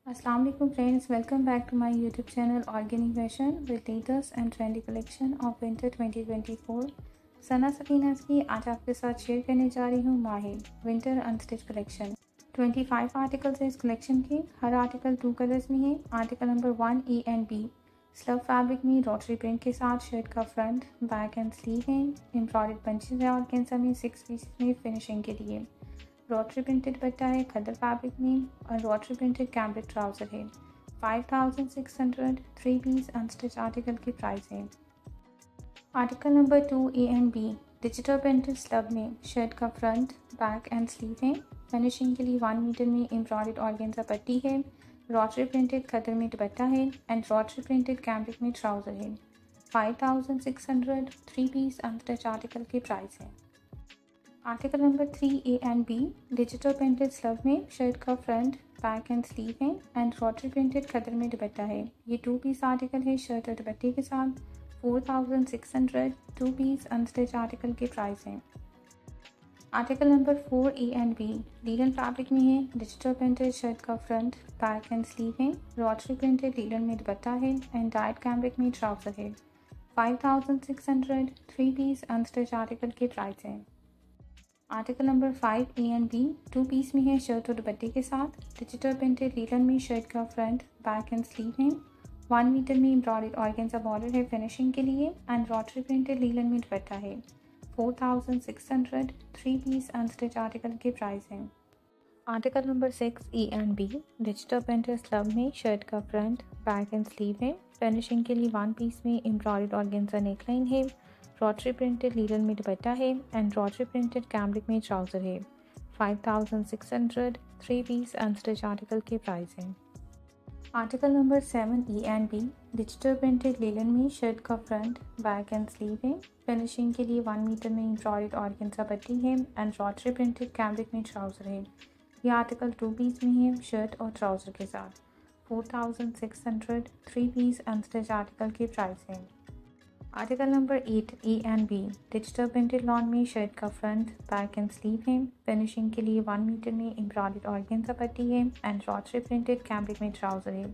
Assalamu alaikum friends, welcome back to my YouTube channel Organic Fashion with latest and trendy collection of winter 2024। सना सकीना की आज आपके साथ share करने जा रही हूँ माहिर विंटर अनस्टिच कलेक्शन। 25 आर्टिकल्स है इस कलेक्शन के। हर आर्टिकल 2 कलर्स में है। Article number 1 A and B slub fabric में रोटरी प्रिंट के साथ शर्ट का फ्रंट बैक एंड स्लीव है। एम्ब्रॉयडर्ड पंचेज है और कैंसर में 6 पीस में फिनिशिंग के लिए रोटरी प्रिंटेड दुपट्टा है खद्दर फैब्रिक में और रोटरी प्रिंटेड कैम्ब्रिक ट्राउज़र है। 5600 3 पीस अनस्टिच आर्टिकल की प्राइस है। Article number 2 A and B digital printed slub में शर्ट का फ्रंट बैक एंड स्लीव है। फिनिशिंग के लिए 1 मीटर में एम्ब्रॉयडर्ड ऑर्गेन्जा पट्टी है। रोटरी प्रिंटेड खद्दर में दुपट्टा है एंड रोटरी प्रिंटेड कैम्ब्रिक में ट्राउज़र है। 5600 3 पीस अनस्टिच आर्टिकल की प्राइस है। Article number 3 A and B digital printed slub में शर्ट का फ्रंट बैक एंड स्लीव है एंड रोटरी प्रिंटेड खद्दर में दुपट्टा है। ये 2 पीस आर्टिकल है शर्ट और दुपट्टे के साथ। 4600 2 पीस अनस्टिच आर्टिकल की प्राइस है। Article number 4 A and B linen fabric में है। डिजिटल प्रिंटेड शर्ट का फ्रंट बैक एंड स्लीव है। रोटरी प्रिंटेड लीलन में दुपट्टा है एंड डाइट कैम्ब्रिक में ट्राउज़र है। 5600 3 पीस अनस्टिच आर्टिकल की प्राइस है। Article number 5 A and B 2 piece में है शर्ट और दुपट्टे के साथ। डिजिटल प्रिंटेड लीलन में शर्ट का फ्रंट बैक एंड स्लीव है। 1 मीटर में एम्ब्रॉयडर्ड ऑर्गेन्जा बॉर्डर है फिनिशिंग के लिए एंड रोटरी प्रिंटेड लीलन में दुपट्टा है। 4600 3 पीस अनस्टिच आर्टिकल की प्राइस है। Article number 6 A and B digital printed slub में शर्ट का फ्रंट बैक एंड स्लीव है। फिनिशिंग के लिए 1 पीस में एम्ब्रॉयडर्ड ऑर्गेन्जा नेकलाइन है। रोटरी प्रिंटेड लीलन में दुपट्टा है एंड रोटरी प्रिंटेड कैम्ब्रिक में ट्राउज़र है। 5600 3 पीस अनस्टिच आर्टिकल की प्राइस है। Article number 7 E and B digital printed linen में शर्ट का फ्रंट बैक एंड स्लीव है। फिनिशिंग के लिए 1 मीटर में एम्ब्रॉयडर्ड ऑर्गेन्जा पट्टी है एंड रोटरी प्रिंटेड कैम्ब्रिक में ट्राउज़र है। ये आर्टिकल 2 पीस में है शर्ट और ट्राउज़र के साथ। 4600 3 पीस अनस्टिच आर्टिकल की प्राइस है। Article number 8 A and B digital printed lawn में शर्ट का फ्रंट बैक एंड स्लीव है। फिनिशिंग के लिए 1 मीटर में एम्ब्रॉयडर्ड ऑर्गेन्जा पट्टी है एंड रोटरी प्रिंटेड कैम्ब्रिक में ट्राउज़र है।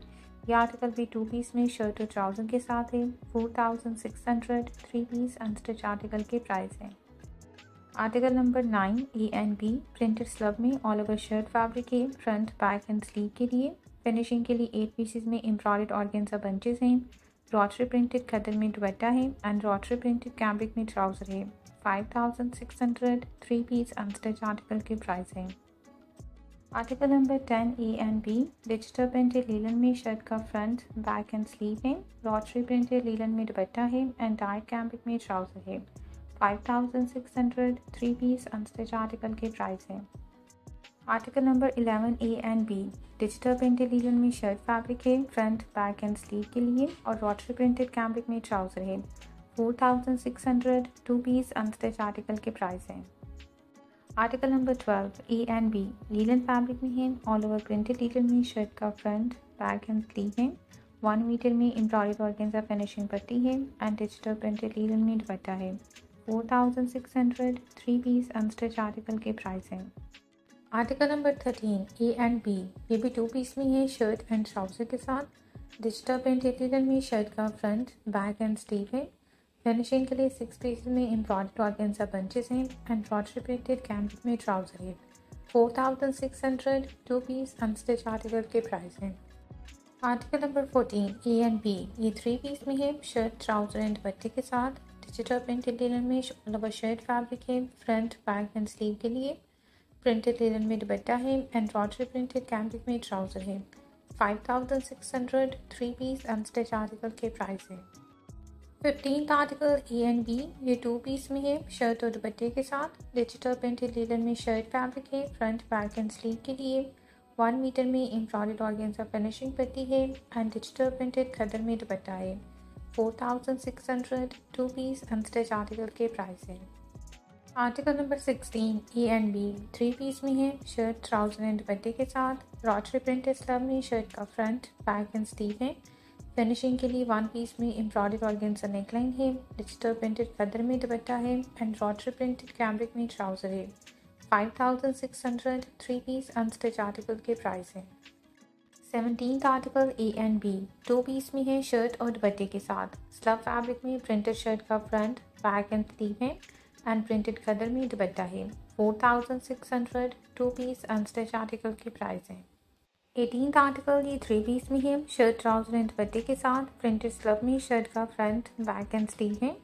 यह आर्टिकल भी 2 पीस में शर्ट और ट्राउज़र के साथ है। 4600 3 पीस अनस्टिच आर्टिकल की प्राइस है। Article number 9 A and B printed slub में ऑल ओवर शर्ट फैब्रिक है फ्रंट बैक एंड स्लीव के लिए। फिनिशिंग के लिए 8 पीसेज में एम्ब्रॉयडर्ड ऑर्गेन्जा बंचेस हैं। रोटरी प्रिंटेड खद्दर में दुपट्टा है एंड रोटरी प्रिंटेड कैम्ब्रिक में ट्राउज़र है। 5600 3 पीस अनस्टिच आर्टिकल की प्राइस है। Article number 10 A and B digital printed linen में शर्ट का फ्रंट बैक एंड स्लीव है। रोटरी प्रिंटेड लीलन में दुपट्टा है एंड डाइट कैम्ब्रिक में ट्राउज़र है। 5600 3 पीस अनस्टिच आर्टिकल की प्राइस है। Article number 11 A and B digital printed linen में शर्ट फैब्रिक है फ्रंट बैक एंड स्लीव के लिए और रोटरी प्रिंटेड कैम्ब्रिक में ट्राउज़र है। 4600 2 पीस अनस्टिच आर्टिकल की प्राइस है। Article number 12 A and B linen fabric में है। ऑल ओवर प्रिंटेड लीलन में शर्ट का फ्रंट बैक एंड स्लीव है। 1 मीटर में एम्ब्रॉयडर्ड ऑर्गेन्जा फिनिशिंग पट्टी है एंड डिजिटल प्रिंटेड लीलन में दुपट्टा है। 4600 3 पीस अनस्टिच आर्टिकल की प्राइस है। Article number 13 A and B ये भी 2 पीस में है शर्ट एंड ट्राउज़र के साथ। डिजिटल प्रिंटेड लीलन में शर्ट का फ्रंट बैक एंड स्लीव है। फिनिशिंग के लिए 6 पीस में एम्ब्रॉयडर्ड ऑर्गेन्जा बंचेस हैं एंड रोटरी प्रिंटेड कैम्ब्रिक में ट्राउज़र है। 4600 2 पीस अनस्टिच आर्टिकल के प्राइस है। Article number 14 A and B ये 3 पीस में है शर्ट ट्राउज़र एंड दुपट्टे के साथ। डिजिटल प्रिंटेड लीलन में ऑल ओवर शर्ट फैब्रिक है फ्रंट बैक एंड स्लीव के लिए। प्रिंटेड लीलन में दुपट्टा है एंड रोटरी प्रिंटेड कैम्ब्रिक में ट्राउज़र है। 5600 3 पीस अनस्टिच आर्टिकल के प्राइस है। 15th article A and B ये 2 पीस में है शर्ट और दुपट्टे के साथ। डिजिटल प्रिंटेड लीलन में शर्ट फैब्रिक है फ्रंट बैक एंड स्लीव के लिए। 1 मीटर में एम्ब्रॉयडर्ड ऑर्गेन्जा फिनिशिंग पट्टी है एंड डिजिटल प्रिंटेड खद्दर में दुपट्टा है। 4600 2 पीस अनस्टिच आर्टिकल के प्राइस है। Article number 16 A and B 3 piece में है शर्ट ट्राउज़र एंड दुपट्टे के साथ। रोटरी प्रिंटेड स्लब में शर्ट का फ्रंट बैक एंड स्लीव है। फिनिशिंग के लिए 1 पीस में एम्ब्रॉयडर्ड ऑर्गेन्जा नेकलाइन है। डिजिटल प्रिंटेड खद्दर में दुपट्टा है एंड रोटरी प्रिंटेड कैम्ब्रिक में ट्राउज़र है। 5600 3 पीस अनस्टिच आर्टिकल के प्राइस है। 17th article A and B 2 piece में है, शर्ट और दुपट्टे के साथ। स्लब फैब्रिक में प्रिंटेड शर्ट का फ्रंट, बैक एंड स्लीव है एंड प्रिंटेड खदर में दुपट्टा है। 4600 2 पीस अनस्टिच आर्टिकल की प्राइस है। 18th आर्टिकल ये 3 पीस में है, शर्ट ट्राउजर एंड दुपट्टे के साथ। प्रिंटेड स्लब में शर्ट का फ्रंट, बैक एंड स्लीव है।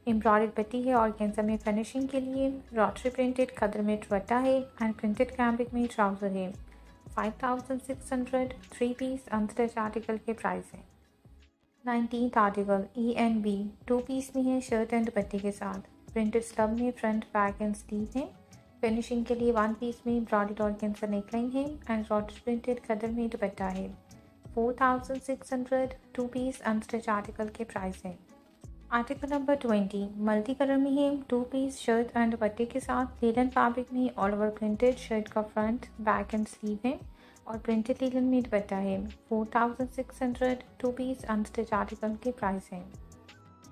एम्ब्रॉयडर्ड पट्टी है ऑर्गेन्जा में फिनिशिंग के लिए। रोटरी प्रिंटेड खदर में दुपट्टा है एंड प्रिंटेड कैम्ब्रिक में ट्राउजर है। 5600 3 पीस अनस्टिच आर्टिकल के प्राइस है। 19th article E and B 2 piece में है, शर्ट एंड दुपट्टे के साथ। प्रिंटेड स्लब में फ्रंट, बैक एंड स्लीव है। फिनिशिंग के लिए 1 पीस में एम्ब्रॉयडर्ड ऑर्गेन्जा नेकलाइन है एंड रोटरी प्रिंटेड खदर में दुपट्टा है। 4600 2 पीस अनस्टिच आर्टिकल के प्राइस है। आर्टिकल नंबर 20 मल्टी कलर में है, 2 पीस शर्ट एंड दुपट्टे के साथ। लिनन फैब्रिक में ऑल ओवर प्रिंटेड शर्ट का फ्रंट, बैक एंड स्लीव है और प्रिंटेड लिनन में दुपट्टा है। 4600 2 पीस अनस्टिच आर्टिकल के प्राइस है।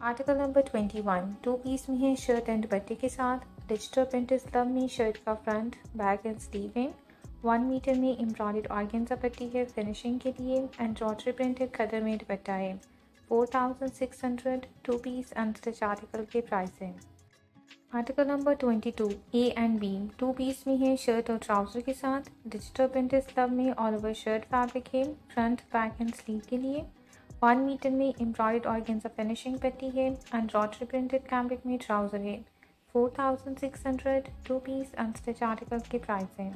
आर्टिकल नंबर 21 2 पीस में है, शर्ट एंड दुपट्टे के साथ। डिजिटल प्रिंटेड स्लब में शर्ट का फ्रंट, बैक एंड स्लीव है। 1 मीटर में एम्ब्रॉयडर्ड ऑर्गेन्जा पट्टी है फिनिशिंग के लिए एंड रोटरी प्रिंटेड खदर में दुपट्टा है। 4600 2 पीस अनस्टिच आर्टिकल के प्राइस है। Article number 22 A and B 2 piece में है, शर्ट और ट्राउजर के साथ। डिजिटल प्रिंटेड स्लब में ऑल ओवर शर्ट फैब्रिक है, फ्रंट, बैक एंड स्लीव के लिए। 1 मीटर में एम्ब्रॉयडर्ड ऑर्गेन्जा फिनिशिंग पट्टी है एंड रोटरी प्रिंटेड कैम्ब्रिक में ट्राउजर है। 4600 2 पीस अनस्टिच आर्टिकल के प्राइस है।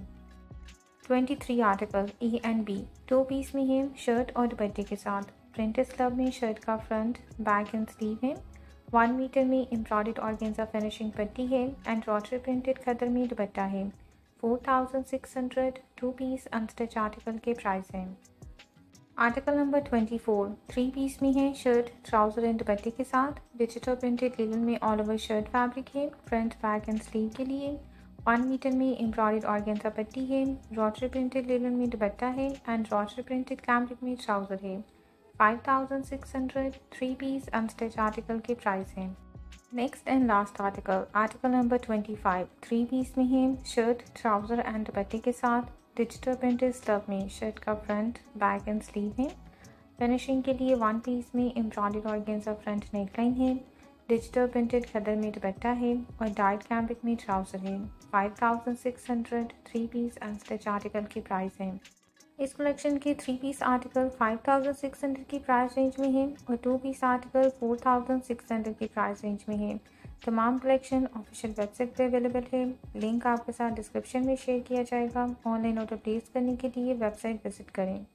23 article A and B 2 piece में है, शर्ट और दुपट्टे के साथ। प्रिंटेड स्लब में शर्ट का फ्रंट, बैक एंड स्लीव है। 1 मीटर में एम्ब्रॉयडर्ड ऑर्गेन्जा फिनिशिंग पट्टी है एंड रोटरी प्रिंटेड खदर में दुपट्टा है। 4600 2 पीस अनस्टिच आर्टिकल के प्राइस है। आर्टिकल नंबर 24 3 पीस में है, शर्ट, ट्राउजर एंड दुपट्टे के साथ। डिजिटल प्रिंटेड लिनन में ऑल ओवर शर्ट फैब्रिक है, फ्रंट, बैक एंड स्लीव के लिए। 1 मीटर में एम्ब्रॉयडर्ड ऑर्गेन्जा पट्टी है, रोटरी प्रिंटेड लिनन में दुपट्टा है एंड रोटरी प्रिंटेड कैम्ब्रिक में ट्राउजर है। 5600 3 पीस अनस्टिच आर्टिकल के प्राइस है। Next and last article number 25 3 piece में है, शर्ट, ट्राउजर एंड दुपट्टे के साथ। डिजिटल प्रिंटेड स्लब में शर्ट का फ्रंट, बैक एंड स्लीव है। फिनिशिंग के लिए 1 पीस में एम्ब्रॉयडर्ड ऑर्गेन्जा फ्रंट नेकलाइन है। डिजिटल प्रिंटेड खदर में दुपट्टा है और डाइट कैम्ब्रिक में ट्राउजर है। 5600 3 पीस अनस्टिच आर्टिकल की प्राइस है। इस कलेक्शन के 3 पीस आर्टिकल 5600 की प्राइस रेंज में है और 2 पीस आर्टिकल 4600 की प्राइस रेंज में है। तमाम कलेक्शन ऑफिशियल वेबसाइट पे अवेलेबल है। लिंक आपके साथ डिस्क्रिप्शन में शेयर किया जाएगा। ऑनलाइन ऑर्डर प्लेस करने के लिए वेबसाइट विजिट करें।